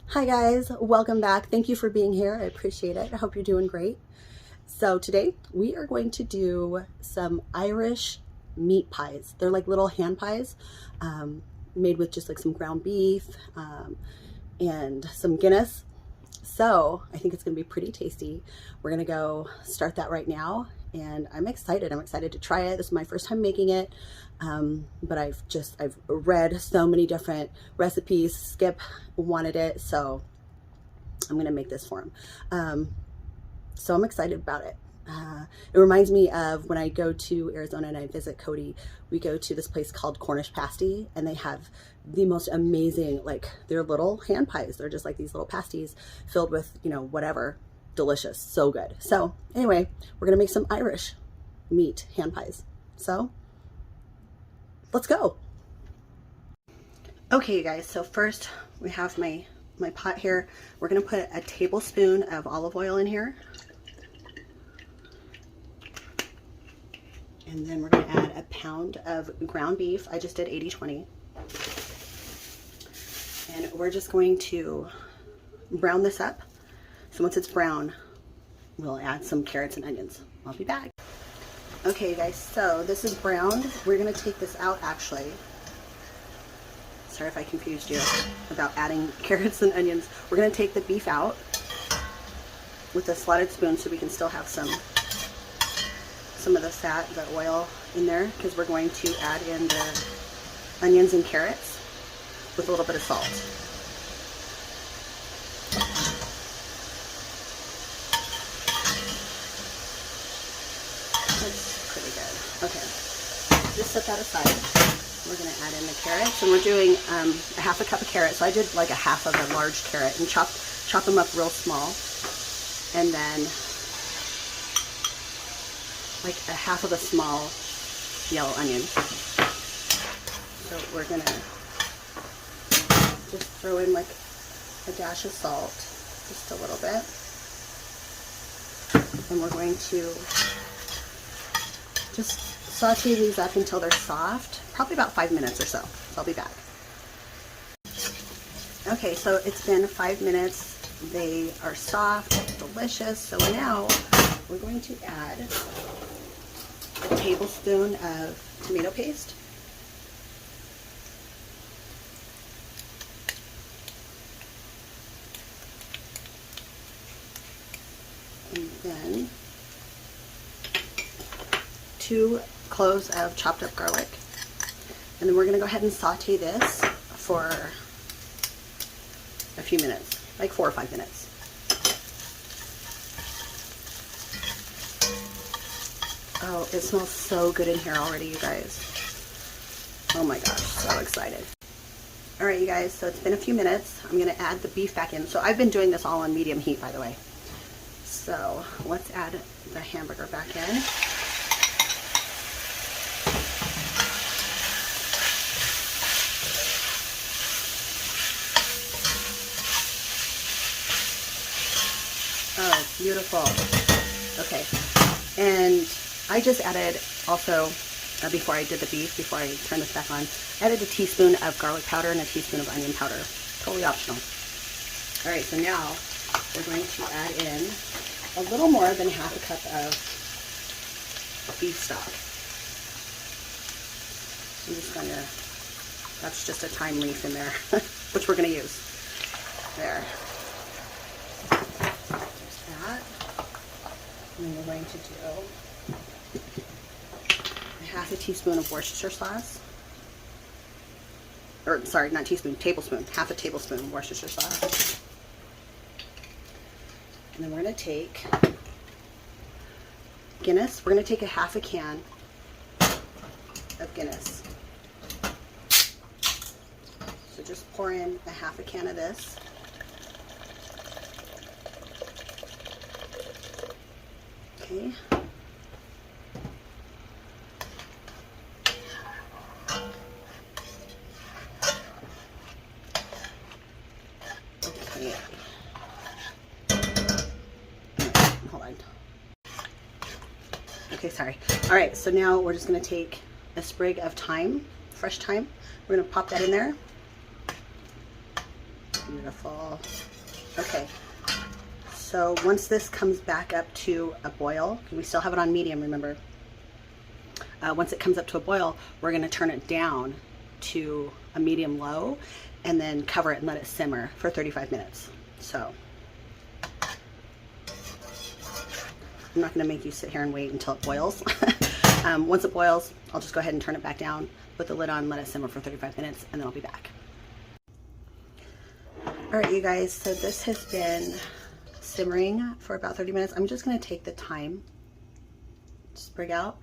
Hi guys, welcome back. Thank you for being here. I appreciate it. I hope you're doing great. So today we are going to do some Irish meat pies. They're like little hand pies made with just like some ground beef and some Guinness. So I think it's gonna be pretty tasty. We're gonna go start that right now. And I'm excited. I'm excited to try it. This is my first time making it. But I've read so many different recipes. Skip wanted it, so I'm gonna make this for him. So I'm excited about it. It reminds me of when I go to Arizona and I visit Cody. We go to this place called Cornish Pasty, and they have the most amazing, like, they're little hand pies. They're just like these little pasties filled with, you know, whatever, delicious, so good. So anyway, we're gonna make some Irish meat hand pies. So let's go. Okay, you guys, so first we have my pot here. We're gonna put a tablespoon of olive oil in here. And then we're gonna add a pound of ground beef. I just did 80-20. And we're just going to brown this up. So once it's brown, we'll add some carrots and onions. I'll be back. Okay, you guys, so this is browned. We're gonna take this out actually. Sorry if I confused you about adding carrots and onions. We're gonna take the beef out with a slotted spoon so we can still have some of the fat, the oil in there, because we're going to add in the onions and carrots with a little bit of salt. That's pretty good. Okay, just set that aside. We're going to add in the carrots, and we're doing a half a cup of carrots. So I did like a half of a large carrot and chop them up real small, and then like a half of a small yellow onion. So we're going to just throw in like a dash of salt, just a little bit, and we're going to just saute these up until they're soft, probably about 5 minutes or so. So I'll be back. Okay, so it's been 5 minutes. They are soft, delicious. So now we're going to add a tablespoon of tomato paste. And then 2 cloves of chopped up garlic. And then we're going to go ahead and saute this for a few minutes, like 4 or 5 minutes. Oh, it smells so good in here already, you guys. Oh my gosh, so excited. All right, you guys, so it's been a few minutes. I'm going to add the beef back in. So I've been doing this all on medium heat, by the way. So let's add the hamburger back in. Oh, beautiful. Okay, and I just added also, before I did the beef, before I turned this back on, added a teaspoon of garlic powder and a teaspoon of onion powder. Totally optional. All right, so now we're going to add in a little more than half a cup of beef stock. I'm just going to, that's just a thyme leaf in there, which we're going to use. There. There's that. And then we're going to do half a teaspoon of Worcestershire sauce. Or, sorry, not teaspoon, tablespoon. Half a tablespoon of Worcestershire sauce. And then we're going to take Guinness. We're going to take a half a can of Guinness. So just pour in a half a can of this. Okay. Okay. Hold on. Okay, sorry. All right, so now we're just going to take a sprig of thyme, fresh thyme. We're going to pop that in there. Beautiful. Okay, so once this comes back up to a boil, we still have it on medium, remember? Once it comes up to a boil, we're going to turn it down to a medium low and then cover it and let it simmer for 35 minutes. So I'm not going to make you sit here and wait until it boils. Once it boils, I'll just go ahead and turn it back down, put the lid on, let it simmer for 35 minutes, and then I'll be back. All right, you guys, so this has been simmering for about 30 minutes. I'm just going to take the thyme, sprig out,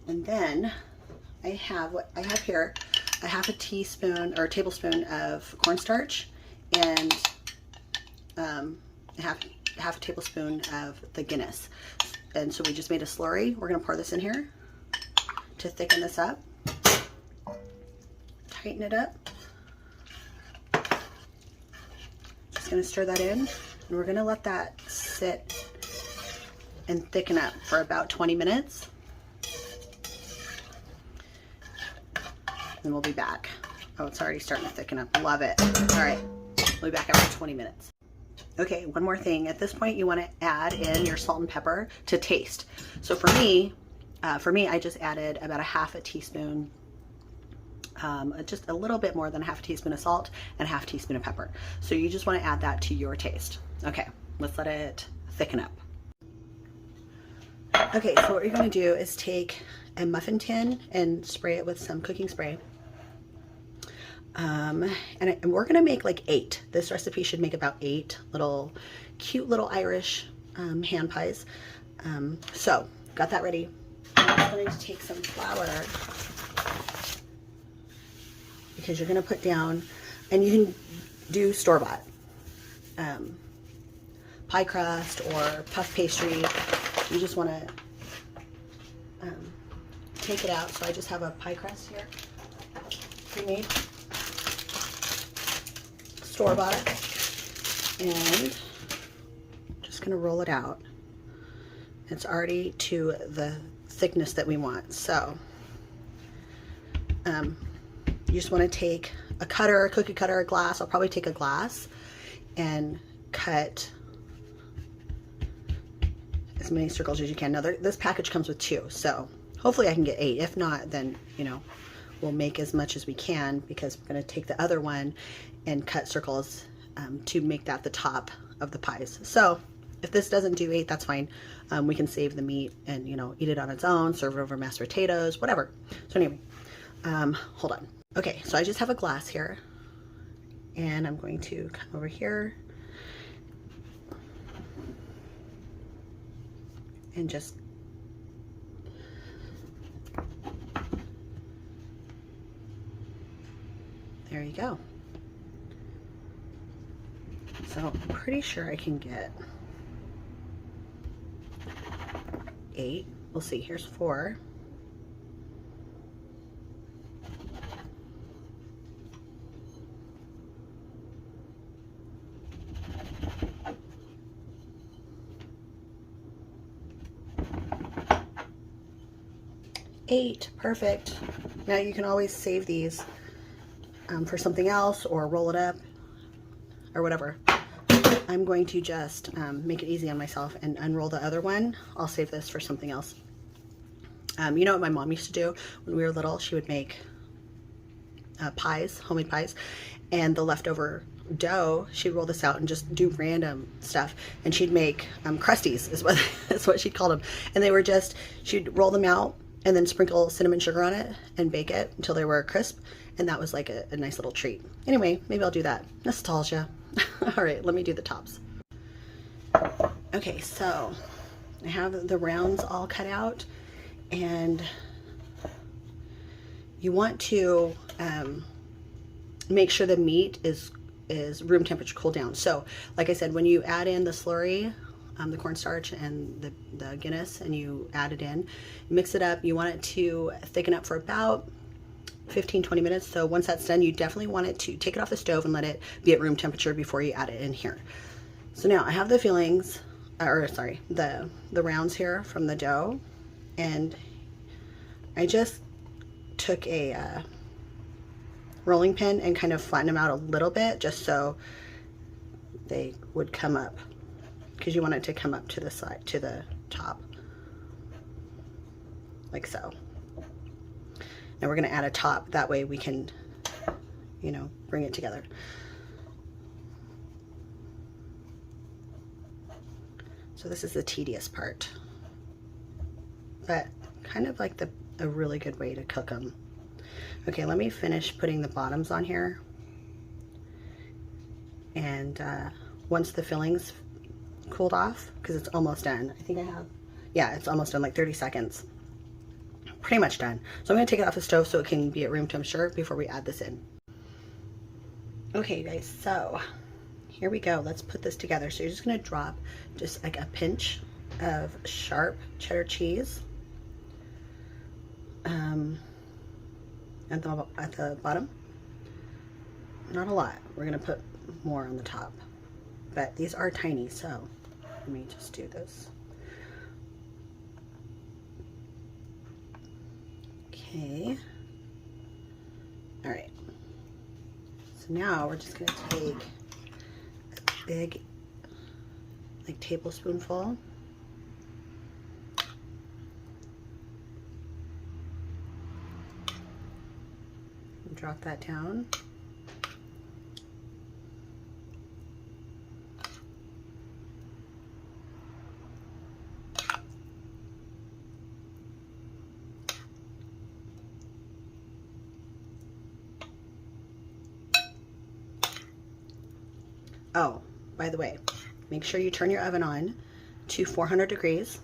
and then I have what I have here, a half a teaspoon or a tablespoon of cornstarch and half a tablespoon of the Guinness. And so we just made a slurry. We're going to pour this in here to thicken this up, tighten it up. Just going to stir that in, and we're going to let that sit and thicken up for about 20 minutes. And we'll be back. Oh, it's already starting to thicken up. Love it. All right, we'll be back after 20 minutes. Okay, one more thing. At this point, you want to add in your salt and pepper to taste. So for me, I just added about a half a teaspoon, just a little bit more than a half a teaspoon of salt and a half teaspoon of pepper. So you just want to add that to your taste. Okay, let's let it thicken up. Okay, so what you're going to do is take a muffin tin and spray it with some cooking spray. And we're going to make like 8. This recipe should make about 8 little cute little Irish hand pies. So got that ready. I'm going to take some flour, because you're going to put down, and you can do store-bought pie crust or puff pastry. You just want to take it out. So I just have a pie crust here, pre-made, store-bought, and just going to roll it out. It's already to the thickness that we want. So you just want to take a cutter, a cookie cutter, a glass. I'll probably take a glass and cut as many circles as you can. Now this package comes with 2, so hopefully I can get 8. If not, then we'll make as much as we can, because we're going to take the other one and cut circles to make that the top of the pies. So if this doesn't do 8, that's fine. We can save the meat and eat it on its own, serve it over mashed potatoes, whatever. So anyway, hold on. Okay, so I just have a glass here, and I'm going to come over here and just there you go. So I'm pretty sure I can get 8. We'll see. Here's 4. Eight. Perfect. Now you can always save these for something else, or roll it up or whatever. I'm going to just make it easy on myself and unroll the other one. I'll save this for something else. You know what my mom used to do when we were little? She would make pies, homemade pies, and the leftover dough, she'd roll this out and just do random stuff, and she'd make crusties is what she'd call them. And they were just, she'd roll them out and then sprinkle cinnamon sugar on it and bake it until they were crisp, and that was like a nice little treat. Anyway, maybe I'll do that. Nostalgia. All right, let me do the tops. Okay, so I have the rounds all cut out, and you want to make sure the meat is room temperature cooled down. So like I said, when you add in the slurry, the cornstarch and the Guinness, and you add it in, mix it up. You want it to thicken up for about 15-20 minutes. So once that's done, you definitely want it to take it off the stove and let it be at room temperature before you add it in here. So now I have the fillings, or sorry, the rounds here from the dough, and I just took a rolling pin and kind of flatten them out a little bit just so they would come up, because you want it to come up to the side, to the top, like so. And we're going to add a top, that way we can, you know, bring it together. So this is the tedious part, but kind of like a really good way to cook them. Okay, let me finish putting the bottoms on here. And once the fillings cooled off, because it's almost done. I think I have, yeah, it's almost done, like 30 seconds. Pretty much done. So I'm going to take it off the stove so it can be at room temperature before we add this in. Okay guys, so here we go. Let's put this together. So you're just going to drop just like a pinch of sharp cheddar cheese at the bottom. Not a lot. We're going to put more on the top, but these are tiny, so let me just do this. Okay. All right. So now we're just going to take a big, like, tablespoonful. And drop that down. Oh, by the way, make sure you turn your oven on to 400 degrees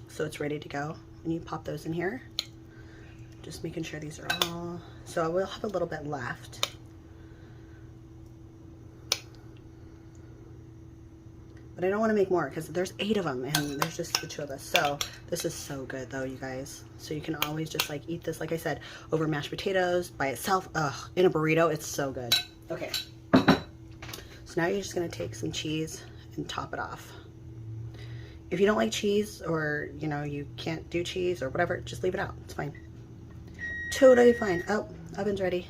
so it's ready to go. And you pop those in here. Just making sure these are all, so I will have a little bit left. But I don't want to make more because there's 8 of them and there's just the 2 of us. So this is so good though, you guys. So you can always just like eat this, like I said, over mashed potatoes, by itself. Ugh, in a burrito, it's so good. Okay. So now you're just going to take some cheese and top it off. If you don't like cheese, or you know, you can't do cheese or whatever, just leave it out. It's fine. Totally fine. Oh, oven's ready.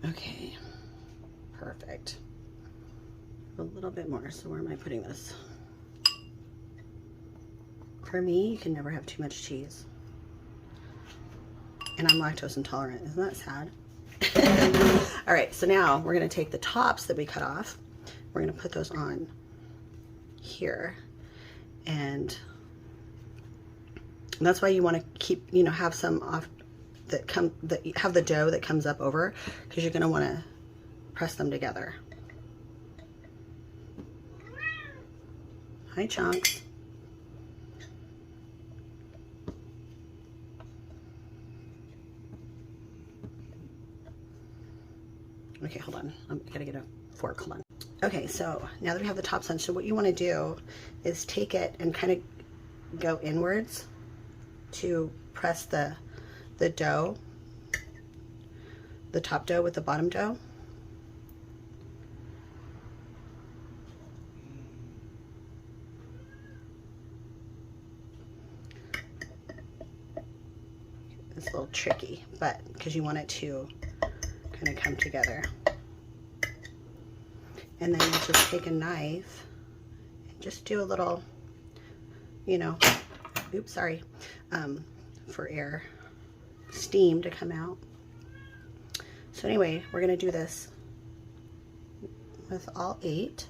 Okay, perfect. A little bit more. So where am I putting this? For me, you can never have too much cheese. And I'm lactose intolerant. Isn't that sad? All right, so now we're going to take the tops that we cut off. We're going to put those on here. And that's why you want to keep, you know, have some off that have the dough that comes up over, because you're going to want to press them together. Hi, Chunks. Okay, hold on. I gotta get a fork. Hold on. Okay, so now that we have the tops on, so what you want to do is take it and kind of go inwards to press the dough, the top dough with the bottom dough. It's a little tricky, but because you want it to kind of come together. And then you just take a knife and just do a little, you know, oops, sorry, for air, steam to come out. So anyway, we're going to do this with all 8.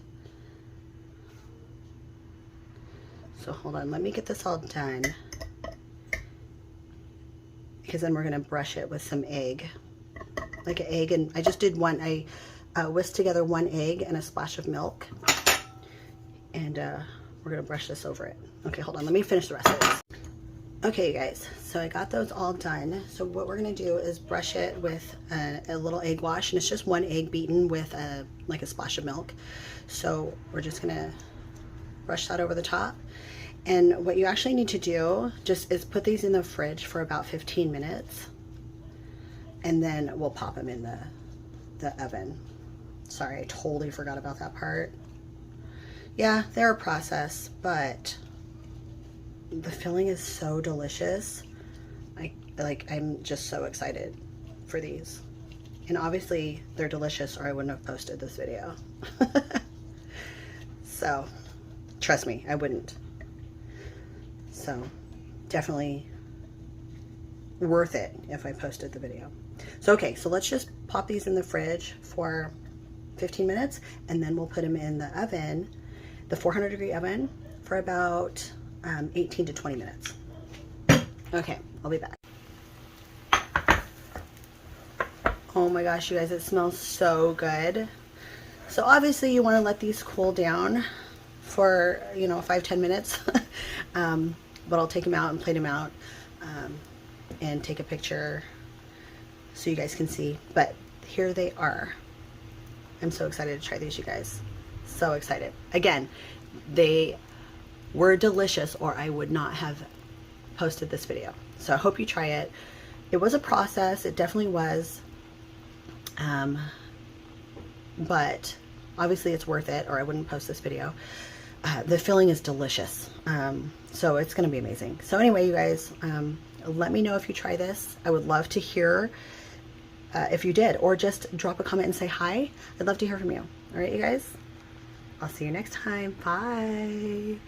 So hold on, let me get this all done, because then we're going to brush it with some egg. Like an egg, and I just did one. I whisked together 1 egg and a splash of milk, and we're gonna brush this over it. Okay, hold on, let me finish the rest of this. Okay, you guys, so I got those all done. So what we're gonna do is brush it with a little egg wash, and it's just 1 egg beaten with like a splash of milk. So we're just gonna brush that over the top. And what you actually need to do just is put these in the fridge for about 15 minutes. And then we'll pop them in the oven. Sorry, I totally forgot about that part. Yeah, they're a process, but the filling is so delicious. I'm just so excited for these. And obviously they're delicious or I wouldn't have posted this video. So trust me, I wouldn't. So definitely worth it if I posted the video. So okay, so let's just pop these in the fridge for 15 minutes and then we'll put them in the oven, the 400-degree oven, for about 18 to 20 minutes. Okay, I'll be back. Oh my gosh, you guys, it smells so good. So obviously you want to let these cool down for, 5-10 minutes. But I'll take them out and plate them out and take a picture so you guys can see. But here they are. I'm so excited to try these, you guys. So excited. Again, they were delicious or I would not have posted this video. So I hope you try it. It was a process. It definitely was. But obviously it's worth it or I wouldn't post this video. The filling is delicious. So it's going to be amazing. So anyway, you guys, let me know if you try this. I would love to hear if you did, or just drop a comment and say hi. I'd love to hear from you. All right, you guys, I'll see you next time. Bye.